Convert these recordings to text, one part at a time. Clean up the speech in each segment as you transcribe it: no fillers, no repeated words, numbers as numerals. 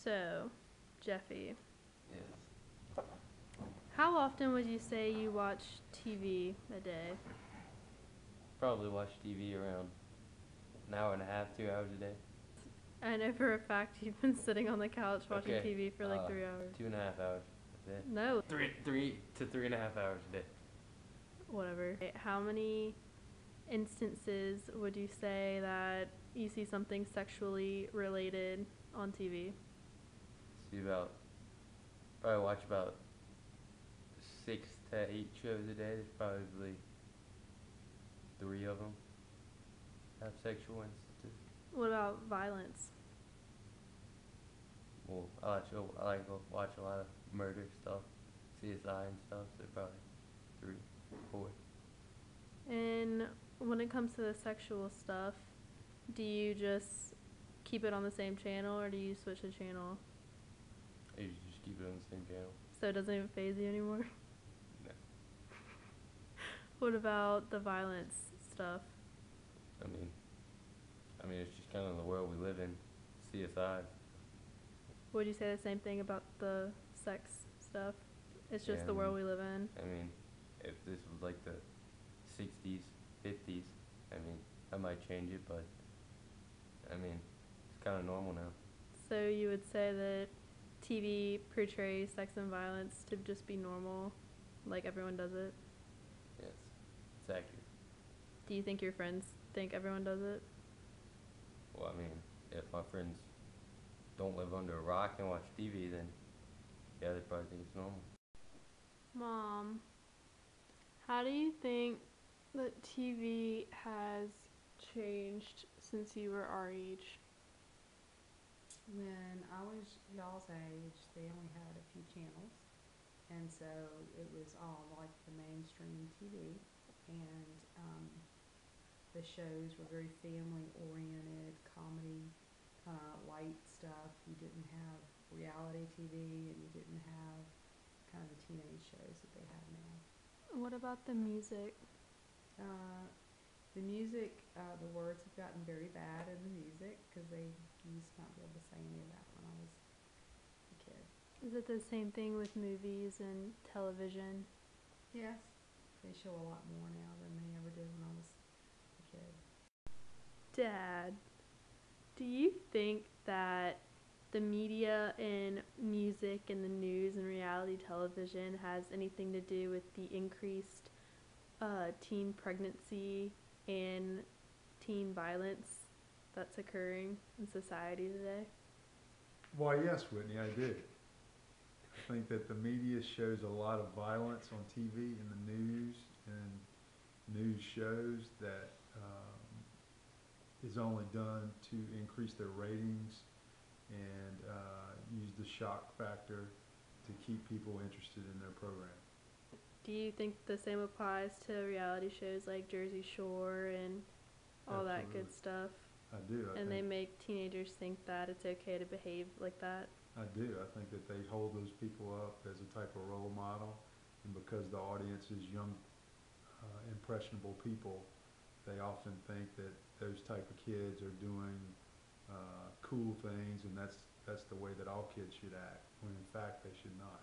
So, Jeffy, Yes. how often would you say you watch TV a day? Probably watch TV around an hour and a half, 2 hours a day. I know for a fact you've been sitting on the couch watching Okay. TV for like 3 hours. 2.5 hours a day. No, Three to 3.5 hours a day. whatever. How many instances would you say that you see something sexually related on TV? See about probably watch about 6 to 8 shows a day. There's probably three of them have sexual instances. What about violence? Well, I like to watch a lot of murder stuff, CSI and stuff. So probably three, four. And when it comes to the sexual stuff, do you just keep it on the same channel or do you switch the channel? I usually just keep it on the same channel. So it doesn't even faze you anymore? No. What about the violence stuff? I mean, it's just kind of the world we live in. CSI. Would you say the same thing about the sex stuff? It's just Yeah, the world we live in. I mean, if this was like the 60s, 50s, I mean, I might change it, but I mean, it's kind of normal now. So you would say that TV portrays sex and violence to just be normal, like everyone does it? Yes, it's accurate. Do you think your friends think everyone does it? Well, I mean, if my friends don't live under a rock and watch TV, then yeah, they probably think it's normal. Mom, how do you think that TV has changed since you were our age? When I was y'all's age, they only had a few channels, and so it was all like the mainstream TV, and the shows were very family oriented, comedy, kind of light stuff. You didn't have reality TV, and you didn't have kind of the teenage shows that they have now. What about the music? Uh, the music, the words have gotten very bad in the music because they used to not be able to say any of that when I was a kid. Is it the same thing with movies and television? Yes, they show a lot more now than they ever did when I was a kid. Dad, do you think that the media and music and the news and reality television has anything to do with the increased teen pregnancy and teen violence that's occurring in society today? Why, yes, Whitney, I do. I think that the media shows a lot of violence on TV and the news and news shows that is only done to increase their ratings and use the shock factor to keep people interested in their program. Do you think the same applies to reality shows like Jersey Shore and all that good stuff? I do. And they make teenagers think that it's okay to behave like that? I do. I think that they hold those people up as a type of role model, and because the audience is young, impressionable people, they often think that those type of kids are doing cool things, and that's the way that all kids should act, when in fact they should not.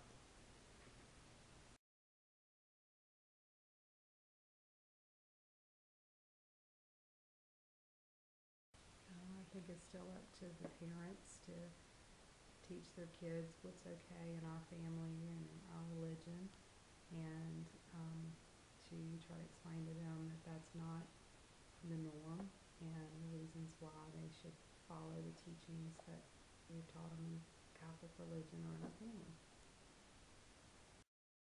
I think it's still up to the parents to teach their kids what's okay in our family and in our religion, and to try to explain to them that that's not the norm and the reasons why they should follow the teachings that we've taught them in Catholic religion or in our family.